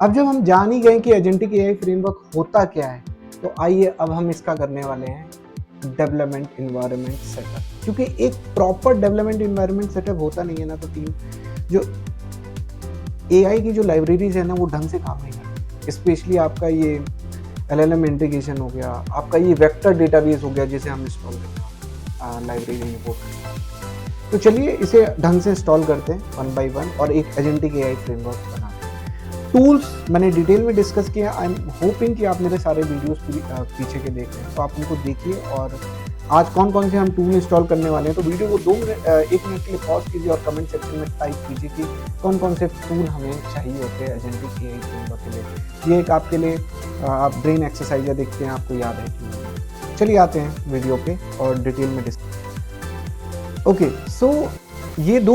अब जब हम जान ही गए कि एजेंटिक एआई फ्रेमवर्क होता क्या है, तो आइए अब हम इसका करने वाले हैं डेवलपमेंट इन्वायरमेंट सेटअप। क्योंकि एक प्रॉपर डेवलपमेंट इन्वायरमेंट सेटअप होता नहीं है ना, तो टीम जो एआई की जो लाइब्रेरीज है ना, वो ढंग से काम नहीं करती। स्पेशली आपका ये एलएलएम इंटीग्रेशन हो गया, आपका ये वेक्टर डेटाबेस हो गया जिसे हम इंस्टॉल करते हैं लाइब्रेरी इंपोर्ट करते हैं। तो चलिए इसे ढंग से इंस्टॉल करते हैं वन बाय वन और एक एजेंटिक एआई फ्रेमवर्क बनाते हैं। टूल्स मैंने डिटेल में डिस्कस किया। आई एम होपिंग कि आप मेरे सारे वीडियोस पीछे के देख रहे हैं, तो आप उनको देखिए। और आज कौन कौन से हम टूल इंस्टॉल करने वाले हैं, तो वीडियो को 1 मिनट के लिए पॉज कीजिए और कमेंट सेक्शन में टाइप कीजिए कि कौन कौन से टूल हमें चाहिए होते हैं एजेंटिक एआई फ्रेमवर्क के लिए। ये एक आपके लिए आप ब्रेन एक्सरसाइज देखते हैं, आपको याद है कि। चलिए आते हैं वीडियो पे और डिटेल में डिस्कस। ओके, सो ये दो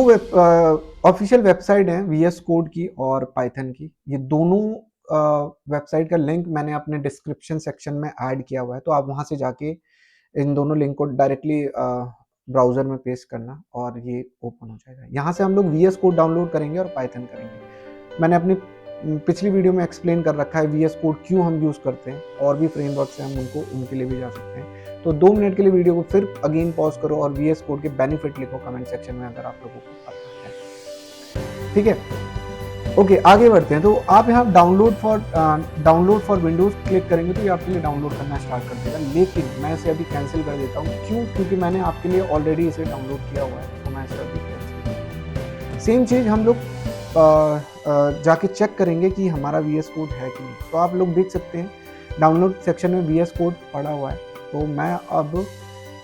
ऑफिशियल वेबसाइट हैं, वीएस कोड की और पाइथन की। ये दोनों वेबसाइट का लिंक मैंने अपने डिस्क्रिप्शन सेक्शन में ऐड किया हुआ है, तो आप वहां से जाके इन दोनों लिंक को डायरेक्टली ब्राउजर में पेस्ट करना और ये ओपन हो जाएगा। यहाँ से हम लोग वीएस कोड डाउनलोड करेंगे और पाइथन करेंगे। मैंने अपनी पिछली वीडियो में एक्सप्लेन कर रखा है वीएस कोड क्यों हम यूज़ करते हैं, और भी फ्रेमवर्क है हम उनके लिए भी जा सकते हैं। तो 2 मिनट के लिए वीडियो को फिर अगेन पॉज करो और वीएस कोड के बेनिफिट लिखो कमेंट सेक्शन में अगर आप लोगों को पता है। ठीक है, ओके आगे बढ़ते हैं। तो आप यहाँ डाउनलोड फॉर विंडोज क्लिक करेंगे तो ये आपके लिए डाउनलोड करना स्टार्ट कर देगा, लेकिन मैं इसे अभी कैंसिल कर देता हूँ। क्यों? क्योंकि मैंने आपके लिए ऑलरेडी इसे डाउनलोड किया हुआ है, तो मैं इसे अभी कैंसिल। सेम चीज़ हम लोग जाके चेक करेंगे कि हमारा वीएस कोड है कि नहीं। तो आप लोग देख सकते हैं डाउनलोड सेक्शन में वीएस कोड पड़ा हुआ है। तो मैं अब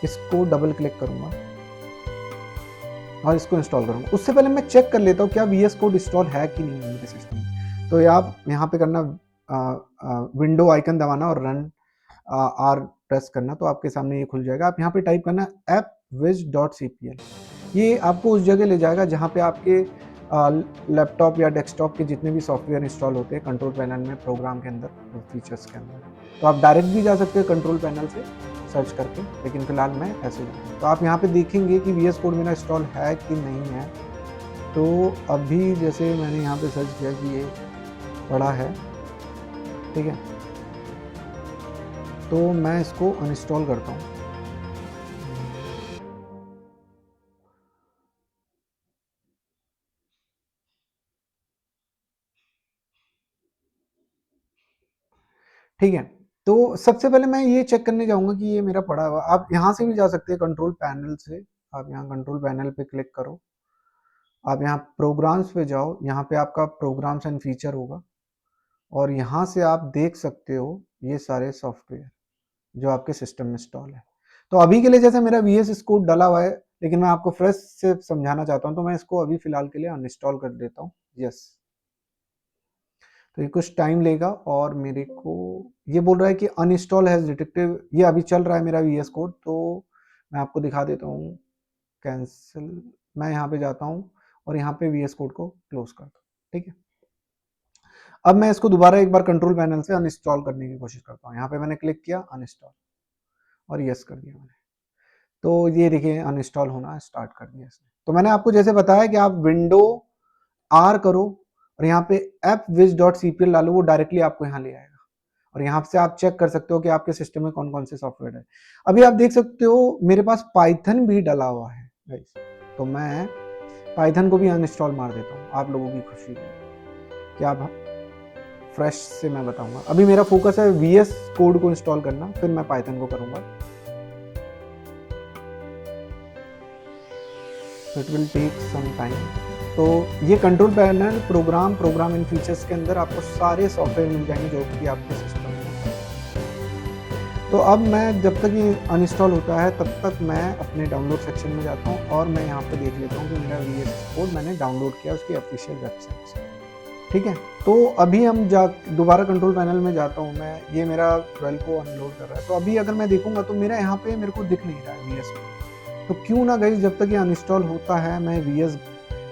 इसको डबल क्लिक करूँगा और इसको इंस्टॉल करूँगा। उससे पहले मैं चेक कर लेता हूँ क्या वीएस कोड इंस्टॉल है कि नहीं है मेरे सिस्टम में। तो आप यहाँ पे करना विंडो आइकन दबाना और रन आर प्रेस करना, तो आपके सामने ये खुल जाएगा। आप यहाँ पे टाइप करना appwiz.cpl। ये आपको उस जगह ले जाएगा जहाँ पे आपके लैपटॉप या डेस्कटॉप के जितने भी सॉफ्टवेयर इंस्टॉल होते हैं कंट्रोल पैनल में, प्रोग्राम के अंदर और फीचर्स के अंदर। तो आप डायरेक्ट भी जा सकते हैं कंट्रोल पैनल से सर्च करके, लेकिन फिलहाल मैं ऐसे जाऊँगा। तो आप यहाँ पे देखेंगे कि वीएस कोड मेरा इंस्टॉल है कि नहीं है। तो अभी जैसे मैंने यहाँ पे सर्च किया कि ये पड़ा है, ठीक है, तो मैं इसको अनइंस्टॉल करता हूँ। ठीक है, तो सबसे पहले मैं ये चेक करने जाऊंगा कि ये मेरा पड़ा हुआ। आप यहाँ से भी जा सकते हैं कंट्रोल पैनल से। आप यहाँ कंट्रोल पैनल पे क्लिक करो, आप यहाँ प्रोग्राम्स पे जाओ, यहाँ पे आपका प्रोग्राम्स एंड फीचर होगा और यहाँ से आप देख सकते हो ये सारे सॉफ्टवेयर जो आपके सिस्टम में इंस्टॉल है। तो अभी के लिए जैसे मेरा वीएस कोड डला हुआ है, लेकिन मैं आपको फ्रेश से समझाना चाहता हूँ, तो मैं इसको अभी फिलहाल के लिए अनइंस्टॉल कर देता हूँ। यस, तो ये कुछ टाइम लेगा और मेरे को ये बोल रहा है कि अनइंस्टॉल हैज डिटेक्टिव। ये अभी चल रहा है मेरा वीएस कोड, तो मैं आपको दिखा देता हूँ। कैंसिल, मैं यहाँ पे जाता हूँ और यहाँ पे वीएस कोड को क्लोज करता हूँ। ठीक है, अब मैं इसको दोबारा एक बार कंट्रोल पैनल से अनइंस्टॉल करने की कोशिश करता हूँ। यहाँ पे मैंने क्लिक किया अनइंस्टॉल और यस कर दिया मैंने। तो ये देखिए अनइंस्टॉल होना स्टार्ट कर दिया इसने। तो मैंने आपको जैसे बताया कि आप विंडो आर करो और यहाँ पे appwiz.cpl डालो, वो डायरेक्टली आपको यहाँ ले आएगा और यहाँ से आप चेक कर सकते हो कि आपके सिस्टम में कौन कौन से सॉफ्टवेयर है। अभी आप देख सकते हो मेरे पास पाइथन भी डला हुआ है गाइस, तो मैं पाइथन को भी अनइंस्टॉल मार देता हूँ आप लोगों की खुशी के लिए। क्या आप फ्रेश से मैं बताऊंगा। अभी मेरा फोकस है वीएस कोड को इंस्टॉल करना, फिर मैं पाइथन को करूंगा। It will take some time. तो ये control panel program in features के अंदर आपको सारे सॉफ्टवेयर मिल जाएंगे जो कि आपके सिस्टम में है। तो अब मैं जब तक ये अनइंस्टॉल होता है तब तक मैं अपने डाउनलोड सेक्शन में जाता हूँ और मैं यहाँ पे देख लेता हूँ कि मेरा वीएस कोड मैंने डाउनलोड किया उसकी ऑफिशियल वेबसाइट से। ठीक है, तो अभी हम दोबारा कंट्रोल पैनल में जाता हूँ मैं। ये मेरा 12 को अनलोड कर रहा है, तो अभी अगर मैं देखूंगा तो मेरा यहाँ पे मेरे को दिख नहीं रहा है वीएस कोड। तो क्यों ना गाइस, जब तक ये अनइंस्टॉल होता है मैं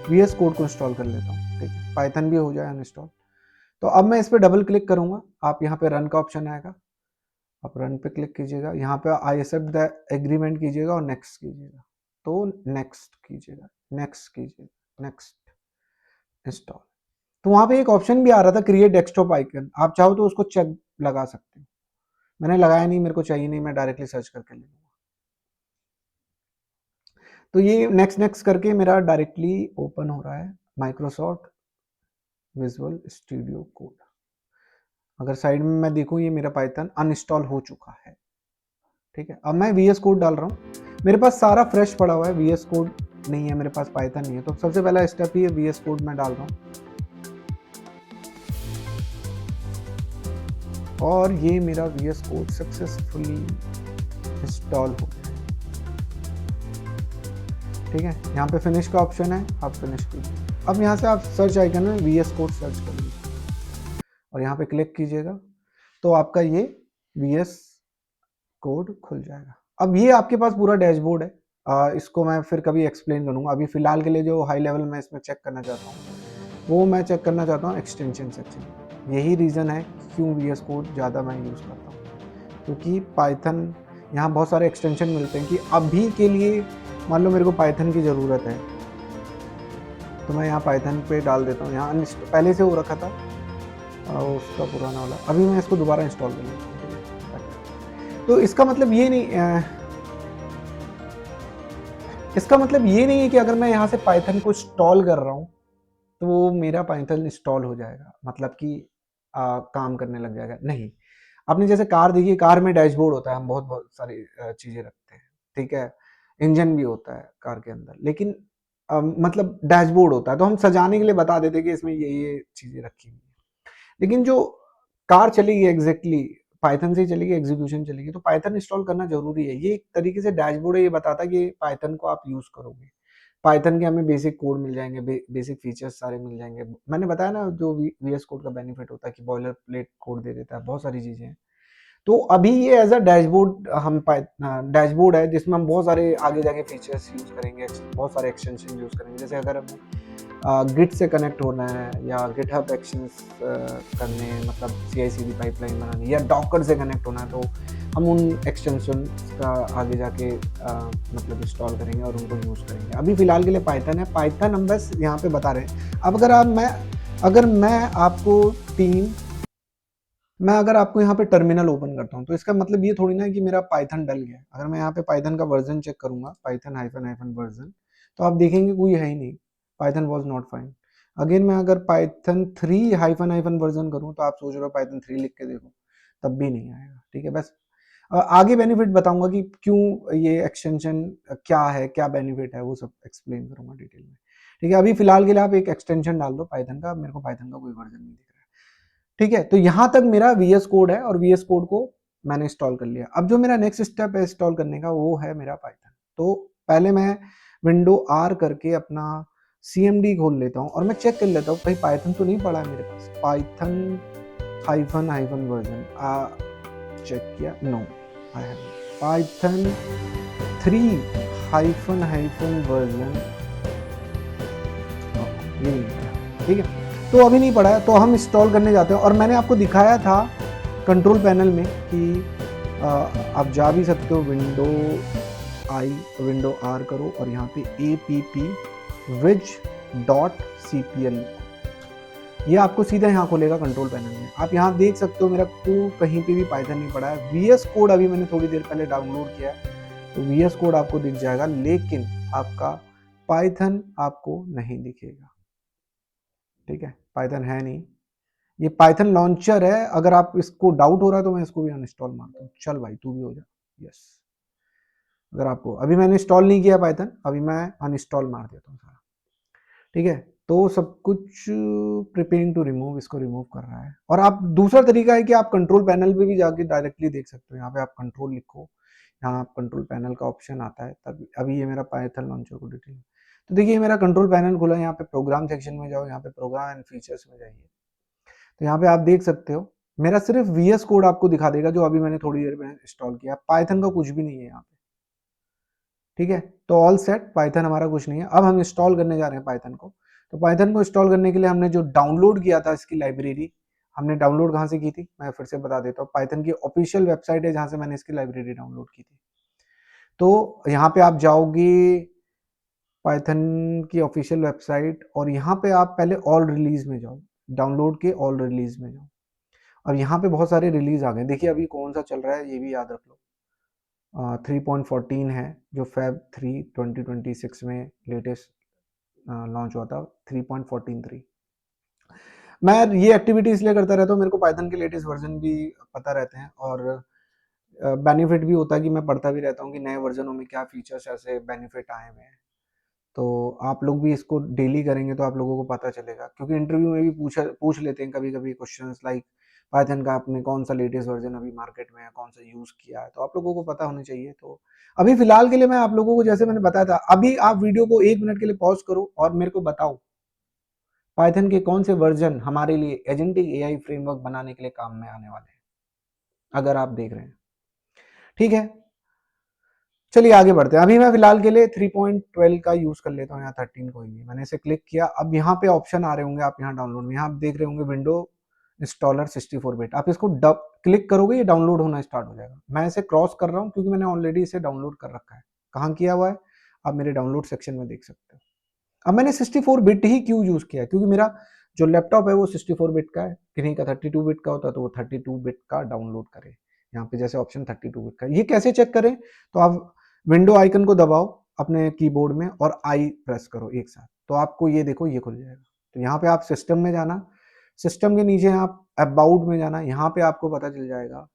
वीएस कोड को इंस्टॉल कर लेता हूँ। ठीक है, पाइथन भी हो जाए अनइंस्टॉल। तो अब मैं इस पर डबल क्लिक करूंगा, आप यहाँ पे रन का ऑप्शन आएगा, आप रन पे क्लिक कीजिएगा, यहाँ पे आई एक्सेप्ट द एग्रीमेंट कीजिएगा और नेक्स्ट कीजिएगा। तो नेक्स्ट कीजिएगा, नेक्स्ट कीजिएगा, नेक्स्ट इंस्टॉल। तो वहां पे एक ऑप्शन भी आ रहा था क्रिएट डेस्कटॉप आइकन, आप चाहो तो उसको चेक लगा सकते हो। मैंने लगाया नहीं, मेरे को चाहिए नहीं, मैं डायरेक्टली सर्च करके ले लूंगा। तो ये नेक्स्ट नेक्स्ट करके मेरा डायरेक्टली ओपन हो रहा है माइक्रोसॉफ्ट विजुअल स्टूडियो कोड। अगर साइड में मैं देखूं ये मेरा पाइथन अनइंस्टॉल हो चुका है। ठीक है, अब मैं VS कोड डाल रहा हूँ, मेरे पास सारा फ्रेश पड़ा हुआ है, VS कोड नहीं है मेरे पास, पाइथन नहीं है। तो सबसे पहला स्टेप ये VS कोड मैं डाल रहा हूँ और ये मेरा VS कोड सक्सेसफुली इंस्टॉल हो गया। ठीक है, यहाँ पे फिनिश का ऑप्शन है, आप फिनिश कीजिए। अब यहाँ से आप सर्च आइकन में VS कोड सर्च कर लीजिए और यहाँ पे क्लिक कीजिएगा तो आपका ये VS कोड खुल जाएगा। अब ये आपके पास पूरा डैशबोर्ड है, इसको मैं फिर कभी एक्सप्लेन करूंगा। अभी फिलहाल के लिए जो हाई लेवल में इसमें चेक करना चाहता हूँ वो मैं चेक करना चाहता हूँ एक्सटेंशन सेक्शन। यही रीज़न है क्यों VS कोड ज़्यादा मैं यूज़ करता हूँ, क्योंकि पाइथन यहाँ बहुत सारे एक्सटेंशन मिलते हैं कि अभी के लिए मान लो मेरे को पाइथन की ज़रूरत है तो मैं यहाँ पाइथन पे डाल देता हूँ। यहाँ पहले से हो रखा था उसका पुराना वाला, अभी मैं इसको दोबारा इंस्टॉल कर लेता हूँ। तो इसका मतलब ये नहीं इसका मतलब ये नहीं है कि अगर मैं यहाँ से पाइथन को इंस्टॉल कर रहा हूँ तो मेरा पाइथन इंस्टॉल हो जाएगा, मतलब कि काम करने लग जाएगा, नहीं। आपने जैसे कार देखी, कार में डैशबोर्ड होता है, हम बहुत बहुत सारी चीज़ें रखते हैं, ठीक है, इंजन भी होता है कार के अंदर, लेकिन मतलब डैशबोर्ड होता है तो हम सजाने के लिए बता देते हैं कि इसमें ये चीज़ें रखी हुई है। लेकिन जो कार चलेगी एग्जैक्टली पाइथन से ही चलेगी, एग्जीक्यूशन चलेगी, तो पाइथन इंस्टॉल करना जरूरी है। ये एक तरीके से डैशबोर्ड है, ये बताता है कि पाइथन को आप यूज करोगे। पाइथन के हमें बेसिक कोड मिल जाएंगे, बेसिक फीचर्स सारे मिल जाएंगे। मैंने बताया ना जो VS कोड का बेनिफिट होता है कि बॉयलर प्लेट कोड दे देता है, बहुत सारी चीजें हैं। तो अभी ये एज अ डैशबोर्ड हम डैशबोर्ड है जिसमें हम बहुत सारे आगे जाके फीचर्स यूज करेंगे, बहुत सारे एक्सटेंशन यूज करेंगे। जैसे अगर हमें गिट से कनेक्ट होना है या गिटहब एक्शंस करने हैं, मतलब CI/CD पाइपलाइन बनानी, या डॉकर से कनेक्ट होना है, तो हम उन एक्सटेंशन का आगे जाके मतलब इंस्टॉल करेंगे और उनको यूज़ करेंगे। अभी फिलहाल के लिए पाइथन है, पाइथन हम बस यहाँ पे बता रहे हैं। अब अगर मैं आपको मैं अगर आपको यहाँ पे टर्मिनल ओपन करता हूँ तो इसका मतलब ये थोड़ी ना है कि मेरा पाइथन डल गया। अगर मैं यहाँ पे पाइथन का वर्जन चेक करूंगा, पाइथन हाइफन वर्जन, तो आप देखेंगे कोई है ही नहीं, Python was not fine. Again मैं अगर पाइथन 3 हाइफन वर्जन करूँ तो आप सोच रहे हो पाइथन 3 लिख के देखो, तब भी नहीं आएगा। ठीक है, बस आगे बेनिफिट बताऊंगा कि क्यों ये एक्सटेंशन क्या है, क्या बेनिफिट है, वो सब एक्सप्लेन करूंगा डिटेल में। ठीक है, अभी फिलहाल के लिए आप एक एक्सटेंशन डाल दो पाइथन का, मेरे को पाइथन का कोई वर्जन नहीं दिख रहा है। ठीक है, तो यहां तक मेरा VS कोड है और VS कोड को मैंने इंस्टॉल कर लिया। अब जो मेरा नेक्स्ट स्टेप है इंस्टॉल करने का वो है मेरा पाइथन। तो पहले मैं विंडो R करके अपना CMD खोल लेता हूँ और मैं चेक कर लेता हूँ भाई पाइथन तो नहीं पड़ा है मेरे पास, पाइथन हाइफन वर्जन चेक किया, no I have Python 3 hyphen version, ये ठीक है। तो अभी नहीं पड़ा है, तो हम इंस्टॉल करने जाते हैं। और मैंने आपको दिखाया था कंट्रोल पैनल में कि आप जा भी सकते हो विंडो R करो और यहाँ पे app.wiz.cpl, ये आपको सीधा यहाँ खोलेगा कंट्रोल पैनल में। आप यहाँ देख सकते हो मेरा को कहीं पे भी पाइथन नहीं पड़ा है। VS कोड अभी मैंने थोड़ी देर पहले डाउनलोड किया है तो VS कोड आपको दिख जाएगा, लेकिन आपका पाइथन आपको नहीं दिखेगा। ठीक है, पाइथन है नहीं, ये पाइथन लॉन्चर है। अगर आप इसको डाउट हो रहा है तो मैं इसको भी अनइंस्टॉल मारता हूँ। चल भाई तू भी हो जा, यस। अगर आपको अभी मैंने इंस्टॉल नहीं किया पाइथन, अभी मैं अनइंस्टॉल मार देता हूँ सारा। ठीक है, तो सब कुछ प्रिपेयरिंग टू रिमूव, इसको रिमूव कर रहा है। और आप दूसरा तरीका है कि आप कंट्रोल पैनल पे भी जाके डायरेक्टली देख सकते हो। यहाँ पे आप कंट्रोल लिखो, यहाँ आप कंट्रोल पैनल का ऑप्शन आता है, तब अभी ये मेरा पाइथन लॉन्चर को डिटेल। तो देखिए मेरा कंट्रोल पैनल खुला है, यहाँ पे प्रोग्राम सेक्शन में जाओ, यहाँ पे प्रोग्राम एंड फीचर्स में जाइए, तो यहाँ पे आप देख सकते हो मेरा सिर्फ VS कोड आपको दिखा देगा जो अभी मैंने थोड़ी देर में इंस्टॉल किया। पाइथन का कुछ भी नहीं है यहाँ पे। ठीक है, तो ऑल सेट, पाइथन हमारा कुछ नहीं है। अब हम इंस्टॉल करने जा रहे हैं पाइथन को। तो पाइथन को इंस्टॉल करने के लिए हमने जो डाउनलोड किया था इसकी लाइब्रेरी, हमने डाउनलोड कहाँ से की थी मैं फिर से बता देता हूँ। पाइथन की ऑफिशियल वेबसाइट है जहाँ से मैंने इसकी लाइब्रेरी डाउनलोड की थी। तो यहाँ पे आप जाओगे पाइथन की ऑफिशियल वेबसाइट और यहाँ पे आप पहले ऑल रिलीज में जाओ, डाउनलोड के ऑल रिलीज में जाऊँ। अब यहाँ पे बहुत सारे रिलीज आ गए, देखिए अभी कौन सा चल रहा है ये भी याद रख लो। 3.14 है जो Feb 3 2026 में लेटेस्ट लॉन्च हुआ था, 3.14.3। मैं ये एक्टिविटी इसलिए करता रहता हूँ, मेरे को पाइथन के लेटेस्ट वर्जन भी पता रहते हैं और बेनिफिट भी होता है कि मैं पढ़ता भी रहता हूँ कि नए वर्जनों में क्या फीचर्स ऐसे बेनिफिट आए हुए हैं। तो आप लोग भी इसको डेली करेंगे तो आप लोगों को पता चलेगा, क्योंकि इंटरव्यू में भी पूछ लेते हैं कभी कभी क्वेश्चंस लाइक पाइथन का आपने कौन सा लेटेस्ट वर्जन अभी मार्केट में है, कौन सा यूज किया है, तो आप लोगों को पता होना चाहिए। तो अभी फिलहाल के लिए मैं आप लोगों को जैसे मैंने बताया था, अभी आप वीडियो को 1 मिनट के लिए पॉज करो और मेरे को बताओ पाइथन के कौन से वर्जन हमारे लिए एजेंटिक एआई फ्रेमवर्क बनाने के लिए काम में आने वाले हैं, अगर आप देख रहे हैं। ठीक है, चलिए आगे बढ़ते हैं। अभी मैं फिलहाल के लिए 3.12 का यूज कर लेता हूँ, यहाँ 13 कोई नहीं, मैंने इसे क्लिक किया। अब यहाँ पे ऑप्शन आ रहे होंगे, आप यहाँ डाउनलोड में, यहाँ आप देख रहे होंगे विंडो इंस्टॉलर 64 बिट, आप इसको क्लिक करोगे ये डाउनलोड होना स्टार्ट हो जाएगा। मैं इसे क्रॉस कर रहा हूँ क्योंकि मैंने ऑलरेडी इसे डाउनलोड कर रखा है। कहाँ किया हुआ है आप मेरे डाउनलोड सेक्शन में देख सकते हो। अब मैंने 64 बिट ही क्यों यूज किया, क्योंकि मेरा जो लैपटॉप है वो 64 बिट का है, किन्हीं का 32 बिट का होता है तो वो 32 बिट का डाउनलोड करे। यहाँ पे जैसे ऑप्शन 32 बिट का, ये कैसे चेक करें, तो आप विंडो आइकन को दबाओ अपने कीबोर्ड में और आई प्रेस करो एक साथ, तो आपको ये देखो ये खुल जाएगा। तो यहाँ पे आप सिस्टम में जाना, सिस्टम के नीचे आप अबाउट में जाना, यहाँ पे आपको पता चल जाएगा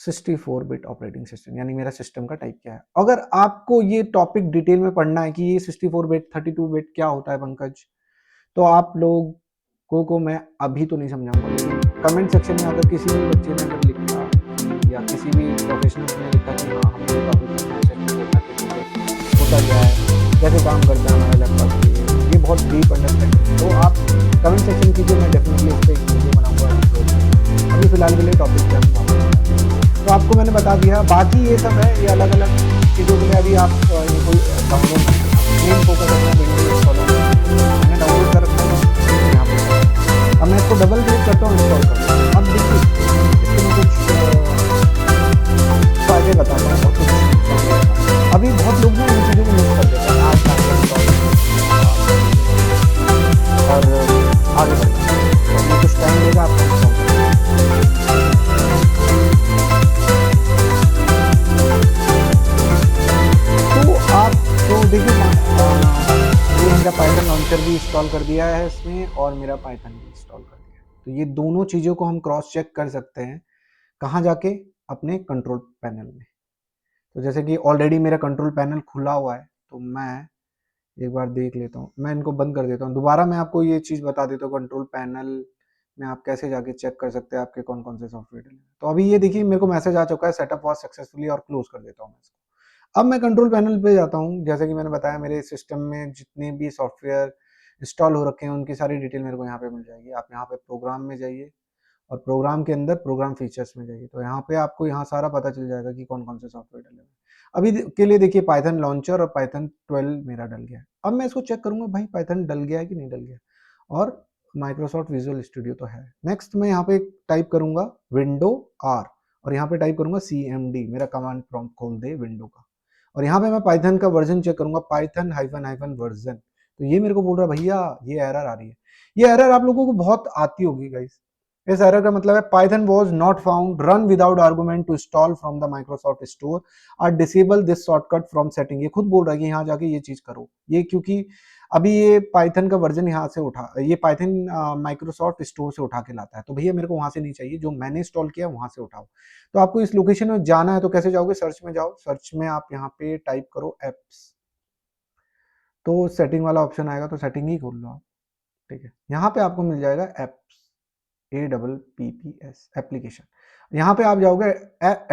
64 बिट ऑपरेटिंग सिस्टम, यानी मेरा सिस्टम का टाइप क्या है। अगर आपको ये टॉपिक डिटेल में पढ़ना है कि ये 64 बिट 32 बिट क्या होता है पंकज, तो आप लोगों को मैं अभी तो नहीं समझाऊंगा, लेकिन कमेंट सेक्शन में अगर किसी भी बच्चे ने अगर लिखा या किसी भी प्रोफेशनल ने लिखा कि हाँ हम ये टॉपिक होता क्या है, कैसे काम करता है हमारा लैपटॉप, ये बहुत डीप अंडरस्टैंडिंग, तो आप कमेंट सेक्शन कीजिए, मैं डेफिनेटली इस पर एक वीडियो बनाऊंगा। अभी फिलहाल के लिए टॉपिक क्या है तो आपको मैंने बता दिया, बाकी ये सब है, ये अलग अलग चीज़ों के लिए अभी आप ये कोई डाउनलोड मेन फोकस अपना विंडोज इंस्टॉल मैंने डाउनलोड कर रखा है यहाँ पे। अब मैं इसको डबल क्लिक करता हूँ, इंस्टॉल करता हूँ। अब देखिए इसके में कुछ फायदे बताता हूँ और कुछ अभी बहुत लोग ना इन चीज़ों को मिस कर देते हैं, आज और आगे बढ़ना तो कुछ टाइम देगा आपको। देखिए ये मेरा पाइथन लॉन्चर भी इंस्टॉल कर दिया है इसमें और मेरा पाइथन भी इंस्टॉल कर दिया है, तो ये दोनों चीज़ों को हम क्रॉस चेक कर सकते हैं कहाँ जाके, अपने कंट्रोल पैनल में। तो जैसे कि ऑलरेडी मेरा कंट्रोल पैनल खुला हुआ है, तो मैं एक बार देख लेता हूँ, मैं इनको बंद कर देता हूँ। दोबारा मैं आपको ये चीज़ बता देता हूँ कंट्रोल पैनल में आप कैसे जाके चेक कर सकते हैं आपके कौन कौन से सॉफ्टवेयर डले। तो अभी ये देखिए मेरे को मैसेज आ चुका है, सेटअप वॉज सक्सेसफुली, और क्लोज कर देता हूँ मैं इसको। अब मैं कंट्रोल पैनल पे जाता हूँ, जैसे कि मैंने बताया मेरे सिस्टम में जितने भी सॉफ्टवेयर इंस्टॉल हो रखे हैं उनकी सारी डिटेल मेरे को यहाँ पे मिल जाएगी। आप यहाँ पे प्रोग्राम में जाइए और प्रोग्राम के अंदर प्रोग्राम फीचर्स में जाइए, तो यहाँ पे आपको यहाँ सारा पता चल जाएगा कि कौन कौन से सॉफ्टवेयर डले हैं। अभी के लिए देखिए पाइथन लॉन्चर और पाइथन 12 मेरा डल गया है। अब मैं इसको चेक करूंगा भाई पाइथन डल गया है कि नहीं डल गया, और माइक्रोसॉफ्ट विजुअल स्टूडियो तो है। नेक्स्ट मैं यहाँ पे टाइप करूंगा विंडो आर और यहाँ पे टाइप करूंगा CMD, मेरा कमांड प्रॉम्प्ट खोल दे विंडो का, और यहाँ पे मैं पाइथन का वर्जन चेक करूंगा, पाइथन हाइफन वर्जन। तो ये मेरे को बोल रहा है भैया ये एरर आ रही है। ये एरर आप लोगों को बहुत आती होगी गाइस। इस एरर का मतलब है Python was not found, run without argument to install from the Microsoft store और disable this shortcut from setting. ये खुद बोल रहा है कि यहाँ जाके ये चीज करो, ये क्योंकि अभी ये पाइथन का वर्जन यहाँ से उठा, ये पाइथन माइक्रोसॉफ्ट स्टोर से उठा के लाता है, तो भैया मेरे को वहां से नहीं चाहिए, जो मैंने इंस्टॉल किया वहां से उठाओ। तो आपको इस लोकेशन में जाना है, तो कैसे जाओगे, सर्च में जाओ, सर्च में आप यहाँ पे टाइप करो एप्स, तो सेटिंग वाला ऑप्शन आएगा, तो सेटिंग ही खोल लो आप। ठीक है, यहाँ पे आपको मिल जाएगा एप्स, APPS एप्लीकेशन। यहाँ पे आप जाओगे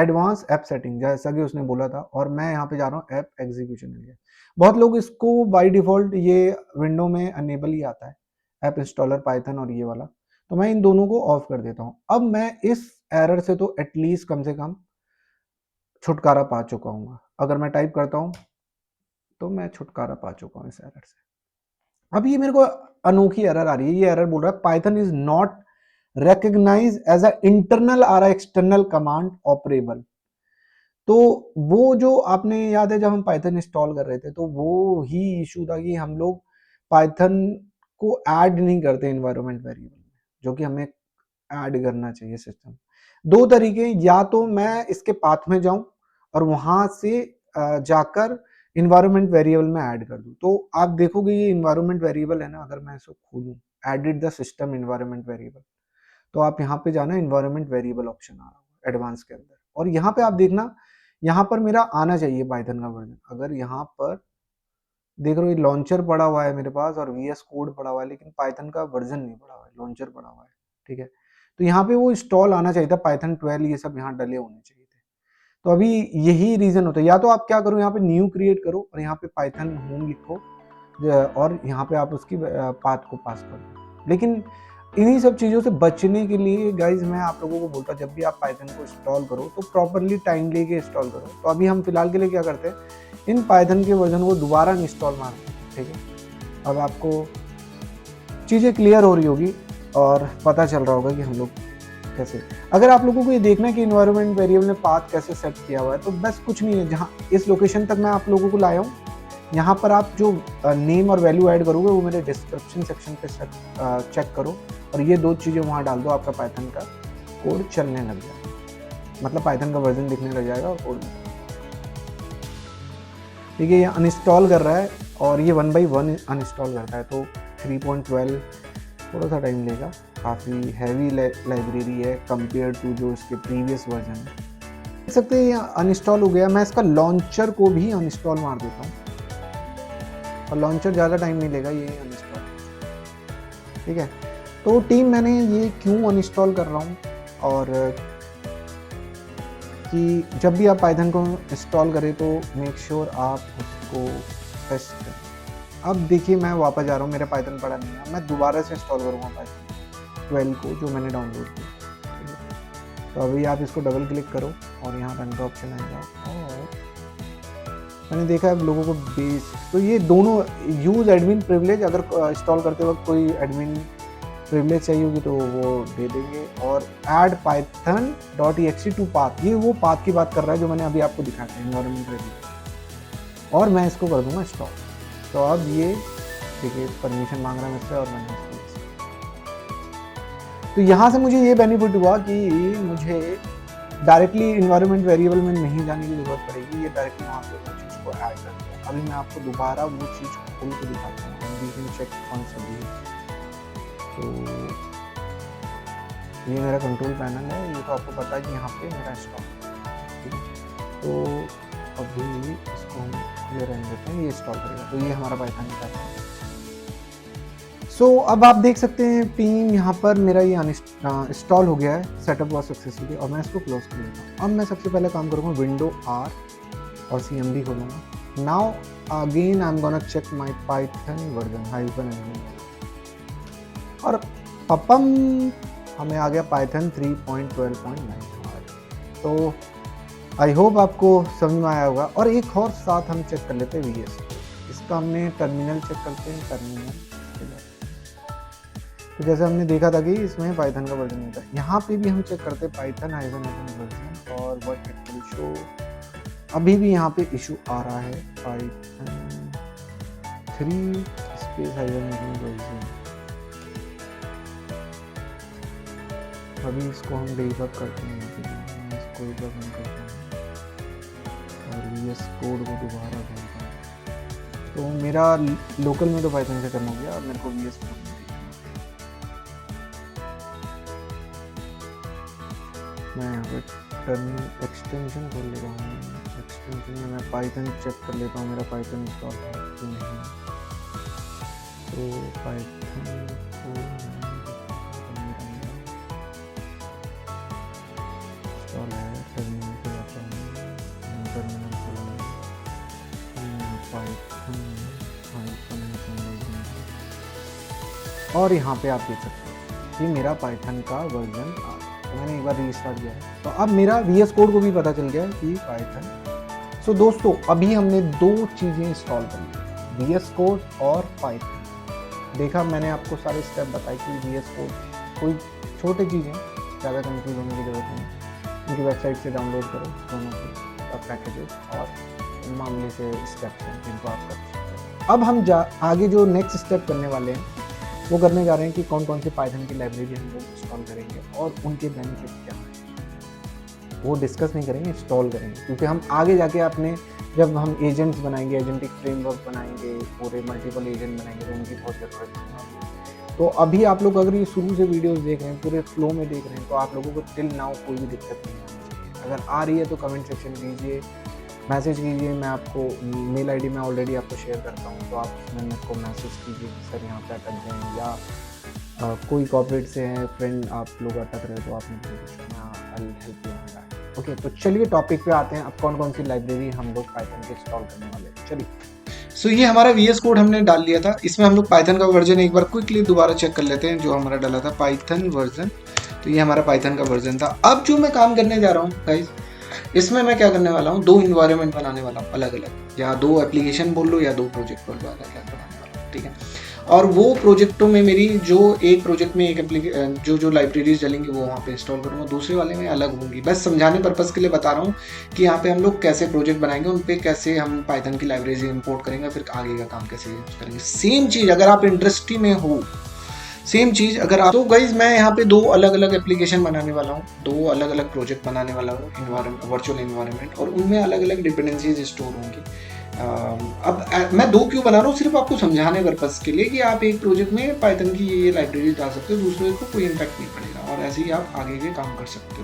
एडवांस ऐप सेटिंग, जैसा कि उसने बोला था, और मैं यहाँ पे जा रहा हूँ ऐप एग्जीक्यूशन एरिया। बहुत लोग इसको बाय डिफॉल्ट ये विंडो में अनेबल ही आता है, ऐप इंस्टॉलर पाइथन और ये वाला, तो मैं इन दोनों को ऑफ कर देता हूँ। अब मैं इस एरर से तो एटलीस्ट कम से कम छुटकारा पा चुका हूँ। अगर मैं टाइप करता हूँ तो मैं छुटकारा पा चुका हूँ इस एरर से। अब ये मेरे को अनोखी एरर आ रही है, ये एरर बोल रहा है Python is not recognize as a internal or external command operable। तो वो जो आपने याद है जब हम पाइथन इंस्टॉल कर रहे थे, तो वो ही इशू था कि हम लोग पाइथन को ऐड नहीं करते इन्वायरमेंट वेरिएबल में, जो कि हमें ऐड करना चाहिए सिस्टम। दो तरीके, या तो मैं इसके पाथ में जाऊं और वहां से जाकर इन्वायरमेंट वेरिएबल में ऐड कर दूं। तो आप देखोगे ये इन्वायरमेंट वेरिएबल है ना, अगर मैं इसको खोलूं edit the system environment variable, तो आप यहाँ पे जाना, इन्वायरमेंट वेरिएबल ऑप्शन आ रहा है एडवांस के अंदर, और यहाँ पे आप देखना, यहाँ पर मेरा आना चाहिए पाइथन का वर्जन। अगर यहाँ पर देख रहे हो लॉन्चर पड़ा हुआ है मेरे पास और वीएस कोड पड़ा हुआ है, लेकिन पाइथन का वर्जन नहीं पड़ा हुआ है, लॉन्चर पड़ा हुआ है, ठीक है। तो यहाँ पे वो इंस्टॉल आना चाहिए था, पाइथन 12 ये सब यहाँ डले होने चाहिए थे। तो अभी यही रीजन होता है, या तो आप क्या करो, यहाँ पे न्यू क्रिएट करो और यहाँ पे पाइथन होम लिखो और यहाँ पे आप उसकी पाथ को पास कर दो। लेकिन इन्हीं सब चीज़ों से बचने के लिए गाइज मैं आप लोगों को बोलता हूँ, जब भी आप पाइथन को इंस्टॉल करो तो प्रॉपरली टाइम लेके इंस्टॉल करो। तो अभी हम फिलहाल के लिए क्या करते हैं, इन पाइथन के वर्जन को दोबारा इंस्टॉल मारते हैं, ठीक है। अब आपको चीज़ें क्लियर हो रही होगी और पता चल रहा होगा कि हम लोग कैसे, अगर आप लोगों को ये देखना है कि इन्वायरमेंट वेरिएबल में पाथ कैसे सेट किया हुआ है, तो बस कुछ नहीं है, जहाँ इस लोकेशन तक मैं आप लोगों को लाया हूँ, यहाँ पर आप जो नेम और वैल्यू ऐड करोगे वो मेरे डिस्क्रिप्शन सेक्शन पे चेक करो, और ये दो चीज़ें वहाँ डाल दो, आपका पाइथन का कोड चलने लग जाएगा, मतलब पाइथन का वर्जन दिखने लग जाएगा और कोड। ठीक है, ये अनइंस्टॉल कर रहा है और ये 1 by 1 अनइंस्टॉल करता है, तो 3.12 थोड़ा सा टाइम लेगा, काफ़ी हैवी लाइब्रेरी है कंपेयर टू जो इसके प्रीवियस वर्जन है। देख सकते हैं ये अनइंस्टॉल हो गया। मैं इसका लॉन्चर को भी अनइंस्टॉल मार देता हूँ और लॉन्चर ज़्यादा टाइम नहीं लेगा, ये अनइंस्टॉल, ठीक है। तो टीम मैंने ये क्यों अनइंस्टॉल कर रहा हूँ, और कि जब भी आप पाइथन को इंस्टॉल करें तो मेक श्योर आप उसको टेस्ट करें। अब देखिए मैं वापस जा रहा हूँ, मेरा पाइथन पड़ा नहीं है, मैं दोबारा से इंस्टॉल करूँगा पाइथन 12 को जो मैंने डाउनलोड किया। तो अभी आप इसको डबल क्लिक करो और यहाँ रन का ऑप्शन आएगा, और मैंने देखा है लोगों को बेस, तो ये दोनों यूज़ एडमिन प्रिविलेज, अगर इंस्टॉल करते वक्त कोई एडमिन प्रिविलेज चाहिए होगी तो वो दे देंगे, और ऐड python.exe टू पाथ, ये वो पाथ की बात कर रहा है जो मैंने अभी आपको दिखाया था इन्वायरमेंट वेरिएबल, और मैं इसको कर दूंगा इंस्टॉल। तो अब ये देखिए परमिशन मांग रहा है मुझसे और मैंने इसको, तो यहाँ से मुझे ये बेनिफिट हुआ कि मुझे डायरेक्टली इन्वायरमेंट वेरिएबल में नहीं जाने की जरूरत पड़ेगी, ये डायरेक्टली वहाँ पे वो चीज़ को ऐड कर दिया। अभी मैं आपको दोबारा वो चीज़ खोल के दिखाता हूँ, चेक कौन सा भी। तो ये मेरा कंट्रोल पैनल है, ये तो आपको पता है कि यहाँ पे मेरा स्टॉक, ठीक है। तो अभी इसको हम क्लियर रहने देते हैं, ये इंस्टॉल करेगा, तो ये हमारा पाइथन का है। सो अब आप देख सकते हैं टीम, यहाँ पर मेरा ये इंस्टॉल हो गया है, सेटअप हुआ सक्सेसफुली, और मैं इसको क्लोज कर लेता हूँ। अब मैं सबसे पहले काम करूँगा विंडो R और CMD खोलूँगा। Now again I am gonna check my Python version -, और पपम हमें आ गया पाइथन 3.12.9। तो आई होप आपको समझ में आया होगा। और एक और साथ हम चेक कर लेते हैं VS, इसका हमने टर्मिनल चेक करते हैं, टर्मिनल। तो जैसे हमने देखा था कि इसमें पाइथन का वर्जन होता है, यहाँ पे भी हम चेक करते हैं पाइथन वर्जन, और व्हाट इट विल शो। अभी भी यहाँ पे इशू आ रहा है पाइथन 3 वर्जन। अभी इसको हम डीबग करते हैं, इसको डीबग हम करते हैं और VS कोड को दोबारा खोलते हैं। तो मेरा लोकल में तो पाइथन से करना हो गया, अब मेरे को VS कोड मैं यहाँ पे टर्मिनल एक्सटेंशन खोल ले रहा हूँ। एक्सटेंशन में मैं पाइथन चेक कर लेता हूँ, मेरा पाइथन इंस्टॉल है कि नहीं। तो पाइथन और यहाँ पे आप देख सकते हैं कि मेरा पाइथन का वर्जन आ गया। तो मैंने एक बार रीस्टार्ट किया है, तो अब मेरा VS कोड को भी पता चल गया कि पाइथन। सो दोस्तों अभी हमने दो चीज़ें इंस्टॉल कर ली, VS कोड और पाइथन। देखा मैंने आपको सारे स्टेप बताए कि VS कोड कोई छोटी चीज़ें, ज़्यादा कंफ्यूज होने की जरूरत नहीं, उनकी वेबसाइट से डाउनलोड करो दोनों के पैकेजेस, और मामले से स्टेप्स हैं जिनको आप कर सकते हैं। अब हम आगे जो नेक्स्ट स्टेप करने वाले हैं वो करने जा रहे हैं कि कौन कौन से पाइथन की लाइब्रेरी हम लोग इंस्टॉल करेंगे और उनके बेनिफिट क्या हैं, वो डिस्कस नहीं करेंगे, इंस्टॉल करेंगे। क्योंकि हम आगे जाके अपने जब हम एजेंट्स बनाएंगे, एजेंटिक फ्रेमवर्क बनाएंगे, पूरे मल्टीपल एजेंट बनाएंगे, तो उनकी बहुत ज़रूरत होगी। तो अभी आप लोग अगर ये शुरू से वीडियोस देख रहे हैं, पूरे फ्लो में देख रहे हैं, तो आप लोगों को टिल नाउ कोई भी दिक्कत नहीं आनी चाहिए। अगर आ रही है तो कमेंट सेक्शन कीजिए, मैसेज कीजिए, मैं आपको मेल आईडी मैं ऑलरेडी आपको शेयर करता हूँ, तो आप उसमें मेरे को मैसेज कीजिए कि सर यहाँ पे अटक गए, या कोई कॉर्पोरेट से हैं फ्रेंड आप लोग अटक रहे हो, तो आप मुझे पूछना, I help you on that. Okay, तो चलिए टॉपिक पे आते हैं। अब कौन कौन सी लाइब्रेरी हम लोग पाइथन के इंस्टॉल करने वाले हैं, चलिए। सो ये हमारा VS कोड हमने डाल लिया था। इसमें हम लोग पाइथन का वर्जन एक बार क्विकली दोबारा चेक कर लेते हैं, जो हमारा डाला था पाइथन वर्जन। तो ये हमारा पाइथन का वर्जन था। अब जो मैं काम करने जा रहा हूँ गाइस, इसमें मैं क्या करने वाला हूँ, 2 इन्वायरमेंट बनाने वाला हूँ अलग अलग, या 2 एप्लीकेशन बोल लो या 2 प्रोजेक्ट बोल लो, अलग अलग बनाने वाला हूँ, ठीक है। और वो प्रोजेक्टों में मेरी जो एक प्रोजेक्ट में एक जो लाइब्रेरीज चलेंगी वो वहाँ पे इंस्टॉल करूँगा, दूसरे वाले में अलग होंगी। बस समझाने पर्पज़ के लिए बता रहा हूँ कि यहाँ पे हम लोग कैसे प्रोजेक्ट बनाएंगे, उन पे कैसे हम पाइथन की लाइब्रेरी इंपोर्ट करेंगे, फिर आगे का काम कैसे करेंगे। सेम चीज़ अगर आप इंडस्ट्री में हो, सेम चीज़ अगर आप, तो गाइज मैं यहाँ पे 2 अलग अलग एप्लीकेशन बनाने वाला हूँ, 2 अलग अलग प्रोजेक्ट बनाने वाला हूँ, वर्चुअल इन्वायरमेंट, और उनमें अलग अलग डिपेंडेंसीज स्टोर होंगी। अब मैं 2 क्यों बना रहा हूँ, सिर्फ आपको समझाने पर्पज़ के लिए कि आप एक प्रोजेक्ट में पाइथन की ये लाइब्रेरी डाल सकते हो, दूसरे को कोई इम्पैक्ट नहीं पड़ेगा, और ऐसे ही आप आगे के काम कर सकते हो।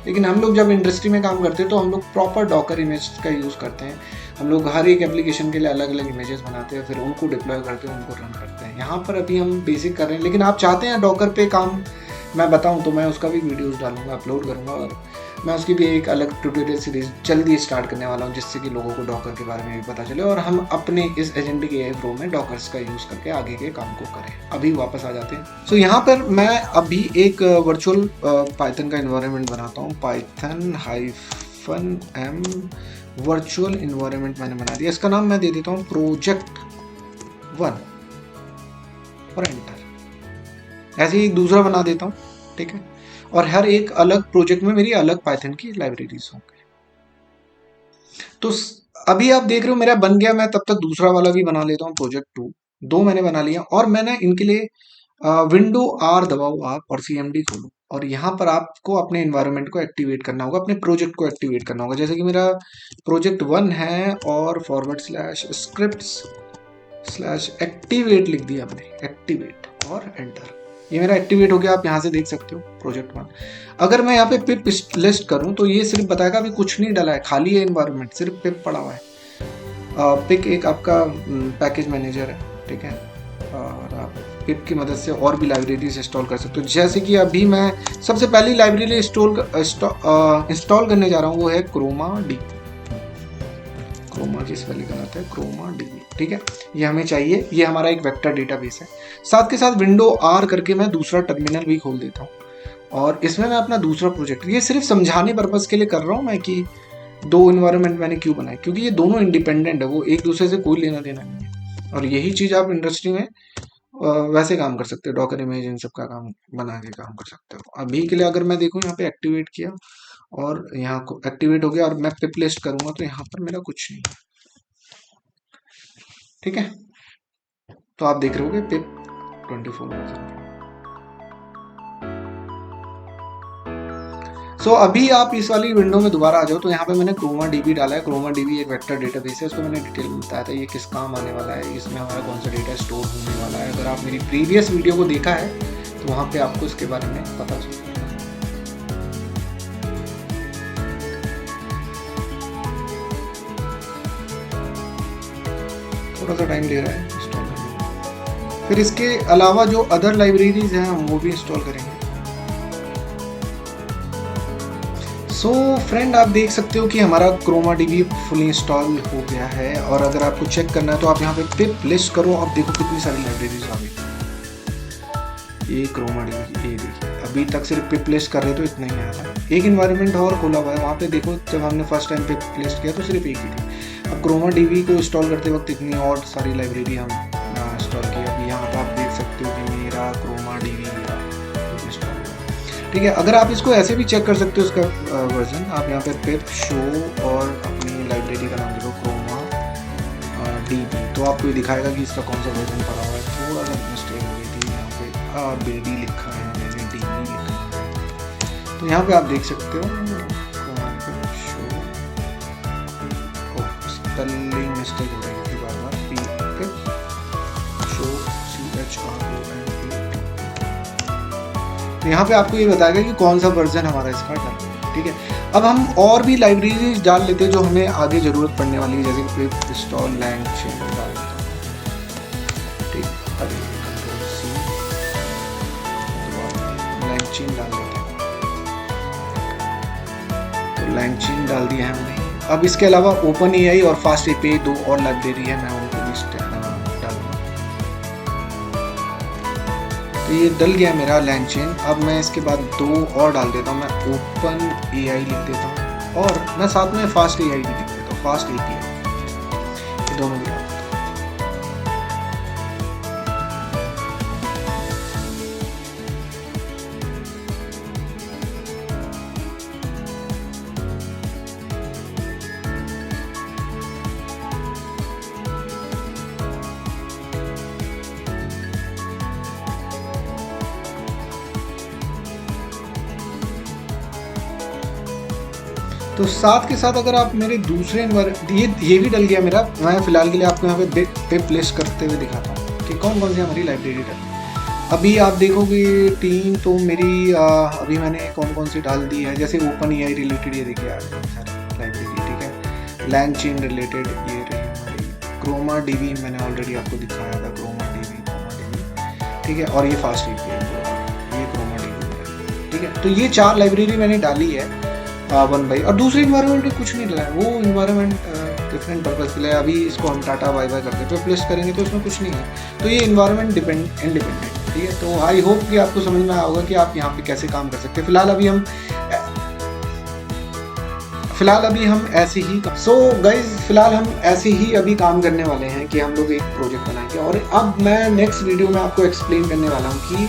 लेकिन हम लोग जब इंडस्ट्री में काम करते हैं तो हम लोग प्रॉपर डॉकर इमेज का यूज़ करते हैं। हम लोग हर एक एप्लीकेशन के लिए अलग अलग इमेजेस बनाते हैं, फिर उनको डिप्लॉय करते हैं, उनको रन करते हैं। यहाँ पर अभी हम बेसिक कर रहे हैं, लेकिन आप चाहते हैं डॉकर पे काम मैं बताऊँ तो मैं उसका भी वीडियोस डालूंगा, अपलोड करूँगा, और मैं उसकी भी एक अलग ट्यूटोरियल सीरीज जल्दी स्टार्ट करने वाला हूँ, जिससे कि लोगों को डॉकर के बारे में भी पता चले और हम अपने इस एजेंटिक AI प्रो में डॉकर्स का यूज़ करके आगे के काम को करें। अभी वापस आ जाते हैं। सो यहाँ पर मैं अभी एक वर्चुअल पाइथन का इन्वायरमेंट बनाता हूँ, python-m वर्चुअल इन्वायरमेंट मैंने बना दिया। इसका नाम मैं दे देता हूँ प्रोजेक्ट 1 और एंटर। ऐसे ही एक दूसरा बना देता हूँ, ठीक है। और हर एक अलग प्रोजेक्ट में मेरी अलग पाइथन की लाइब्रेरीज होंगे। तो अभी आप देख रहे हो मेरा बन गया, मैं तब तक दूसरा वाला भी बना लेता हूँ, प्रोजेक्ट 2। 2 मैंने बना लिया, और मैंने इनके लिए विंडो R दबाओ आप और CMD खोलो, और यहाँ पर आपको अपने इन्वायरमेंट को एक्टिवेट करना होगा, अपने प्रोजेक्ट को एक्टिवेट करना होगा। जैसे कि मेरा प्रोजेक्ट 1 है और /scripts/एक्टिवेट लिख दिया हमने, एक्टिवेट और एंटर। ये मेरा एक्टिवेट हो गया, आप यहाँ से देख सकते हो प्रोजेक्ट 1। अगर मैं यहाँ पे पिप लिस्ट करूँ तो ये सिर्फ बताएगा अभी कुछ नहीं डाला है, खाली है इन्वायरमेंट, सिर्फ पिप पड़ा हुआ है। पिक एक आपका पैकेज मैनेजर है, ठीक है, और आप पिप की मदद से और भी लाइब्रेरीज इंस्टॉल कर सकते हो। जैसे कि अभी मैं सबसे पहली लाइब्रेरी इंस्टॉल करने जा रहा हूँ, वो है क्रोमा DB। क्रोमा जिस वाले का आता है क्रोमा DB, ठीक है, ये हमें चाहिए। ये हमारा एक वेक्टर डेटाबेस है। साथ के साथ विंडो R करके मैं दूसरा टर्मिनल भी खोल देता हूँ, और इसमें मैं अपना दूसरा प्रोजेक्ट, ये सिर्फ समझाने पर्पज के लिए कर रहा हूँ मैं कि 2 इन्वायरमेंट मैंने क्यों बनाए, क्योंकि ये दोनों इंडिपेंडेंट है, वो एक दूसरे से कोई लेना देना नहीं है। और यही चीज़ आप इंडस्ट्री में वैसे काम कर सकते हो, डॉकर इमेज इन सब का काम बना के काम कर सकते हो। अभी के लिए अगर मैं देखूँ यहाँ पे एक्टिवेट किया और यहाँ को एक्टिवेट हो गया, और मैं पिप लिस्ट करूँगा तो यहाँ पर मेरा कुछ नहीं है, ठीक है। तो आप देख रहे होगे पिप 24 वर्जन। सो अभी आप इस वाली विंडो में दोबारा आ जाओ, तो यहाँ पे मैंने क्रोमा DB डाला है। क्रोमा DB एक वेक्टर डेटाबेस है, उसको मैंने डिटेल में बताया था ये किस काम आने वाला है, इसमें हमारा कौन सा डेटा स्टोर होने वाला है। अगर आप मेरी प्रीवियस वीडियो को देखा है तो वहाँ पे आपको इसके बारे में पता चल जाएगा। थोड़ा सा टाइम ले रहा है इंस्टॉल करने में। फिर इसके अलावा जो अदर लाइब्रेरीज हैं हम वो भी इंस्टॉल करेंगे। सो फ्रेंड, आप देख सकते हो कि हमारा क्रोमा DB फुली इंस्टॉल हो गया है, और अगर आपको चेक करना है तो आप यहाँ पे पिप लिस्ट करो, आप देखो कितनी सारी लाइब्रेरीज आ गई। ये क्रोमा DB, ये देखिए अभी तक सिर्फ पिप लिस्ट कर रहे तो इतना ही आया था। एक इन्वायरमेंट और खोला हुआ है, वहाँ पे देखो जब हमने फर्स्ट टाइम पिप लिस्ट किया तो सिर्फ एक ही थी। अब क्रोमा DB को इंस्टॉल करते वक्त इतनी और सारी लाइब्रेरी हम इंस्टॉल की। अभी यहाँ पर आप देख सकते हो कि मेरा क्रोमा DB इंस्टॉल हुआ, ठीक है। अगर आप इसको ऐसे भी चेक कर सकते हो उसका वर्जन, आप यहाँ पे पिप शो और अपनी लाइब्रेरी का नाम देखो क्रोमा DB, तो आपको दिखाएगा कि इसका कौन सा वर्जन पड़ा हुआ है। थोड़ा सा मिस्टेक हो गई थी यहाँ पे, बेबी लिखा है मैंने, डीबी लिखा है। तो यहाँ पे आप देख सकते हो स्पेलिंग मिस्टेक हो रही थी बार बार, पी शो CHRON। तो यहाँ पे आपको ये बताएगा कि कौन सा वर्जन हमारा इसका डल है, ठीक है। अब हम और भी लाइब्रेरीज डाल लेते हैं जो हमें आगे जरूरत पड़ने वाली है, जैसे कि पिप इंस्टॉल LangChain डाल देता हूं, ठीक, अरे Ctrl+C LangChain डाल देते हैं। तो LangChain डाल दिया है हमने। अब इसके अलावा OpenAI और FastAPI दो और लाइब्रेरी है, मैं उनको भी डाल दूँ। तो ये डल गया मेरा LangChain। अब मैं इसके बाद दो और डाल देता हूँ, मैं OpenAI लिख देता हूँ और मैं साथ में FastAI भी लिख देता हूँ, FastAPI, ये दोनों भी डाल देता हूँ। तो साथ के साथ अगर आप मेरे दूसरे ये भी डल गया मेरा। मैं फिलहाल के लिए आपको यहाँ पे लिस्ट करते हुए दिखाता हूँ कि कौन कौन सी हमारी लाइब्रेरी डल। अभी आप देखोगे टीम तो मेरी अभी मैंने कौन कौन सी डाल दी है, जैसे OpenAI रिलेटेड ये देखिए आ रही है सारी लाइब्रेरी, ठीक है। LangChain रिलेटेड ये रही हमारी, ChromaDB मैंने ऑलरेडी आपको दिखाया था, ChromaDB, ठीक है। और ये FastAPI, ये ChromaDB, ठीक है। तो ये 4 लाइब्रेरी मैंने डाली है 1 बाई। और दूसरे इन्वायरमेंट में कुछ नहीं डला है, वो इन्वायरमेंट डिफरेंट पर्पज के लिए। अभी इसको हम टाटा बाय बाय करते हैं, प्लेस करेंगे तो इसमें कुछ नहीं है। तो ये इन्वायरमेंट इंडिपेंडेंट, ठीक है। तो आई होप कि आपको समझ में आया होगा कि आप यहाँ पे कैसे काम कर सकते हैं। फिलहाल अभी हम ऐसे ही फिलहाल हम ऐसे ही अभी काम करने वाले हैं कि हम लोग एक प्रोजेक्ट बनाएंगे। और अब मैं नेक्स्ट वीडियो में आपको एक्सप्लेन करने वाला हूँ कि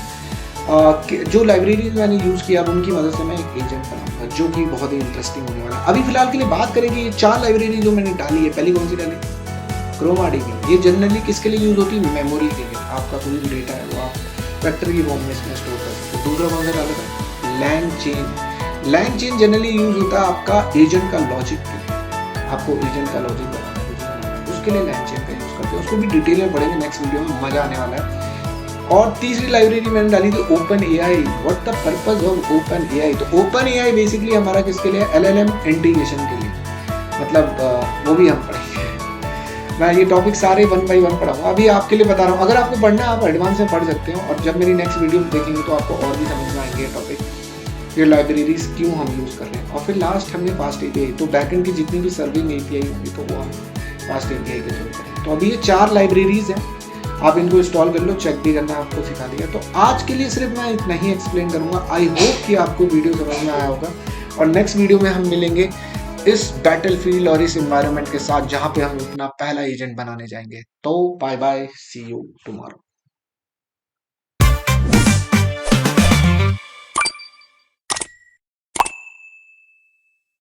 जो लाइब्रेरीज मैंने यूज़ किया अब उनकी मदद से मैं एक एजेंट बनाऊंगा, जो कि बहुत ही इंटरेस्टिंग होने वाला है। अभी फिलहाल के लिए बात करेंगे ये 4 लाइब्रेरी जो मैंने डाली है। पहली कौन सी डाली? ChromaDB। ये जनरली किसके लिए यूज़ होती है? मेमोरी के लिए। आपका कोई भी डेटा है वो आप वेक्टर की फॉर्म में इसमें स्टोर कर सकते हो। दूसरा कौन सा डाला था? LangChain जनरली यूज़ होता है आपका एजेंट का लॉजिक के लिए। आपको एजेंट का लॉजिक बनाना है उसके लिए LangChain का यूज़ करते हैं। उसको भी डिटेल में पढ़ेंगे नेक्स्ट वीडियो में, मज़ा आने वाला है। और तीसरी लाइब्रेरी मैंने डाली थी OpenAI। What the purpose of OpenAI? तो OpenAI बेसिकली हमारा किसके लिए? LLM इंटीग्रेशन के लिए, मतलब वो भी हम पढ़ेंगे। मैं ये टॉपिक सारे 1 बाई 1 पढ़ाऊंगा, अभी आपके लिए बता रहा हूँ। अगर आपको पढ़ना है आप एडवांस में पढ़ सकते हो, और जब मेरी नेक्स्ट वीडियो देखेंगे तो आपको और भी समझ में आएंगे ये टॉपिक, ये लाइब्रेरीज क्यों हम यूज़ कर रहे हैं। और फिर लास्ट हमने FastAPI, तो बैकएंड की जितनी भी सर्विंग API होंगी तो वो हम FastAPI के थ्रू करें। तो अभी ये 4 लाइब्रेरीज हैं, आप इनको इंस्टॉल कर लो, चेक भी करना आपको सिखा दिया। तो आज के लिए सिर्फ मैं इतना ही एक्सप्लेन करूंगा। आई होप कि आपको वीडियो समझ में आया होगा, और नेक्स्ट वीडियो में हम मिलेंगे इस बैटलफील्ड और इस एनवायरनमेंट के साथ, जहां पे हम अपना पहला एजेंट बनाने जाएंगे। तो bye bye, see you tomorrow.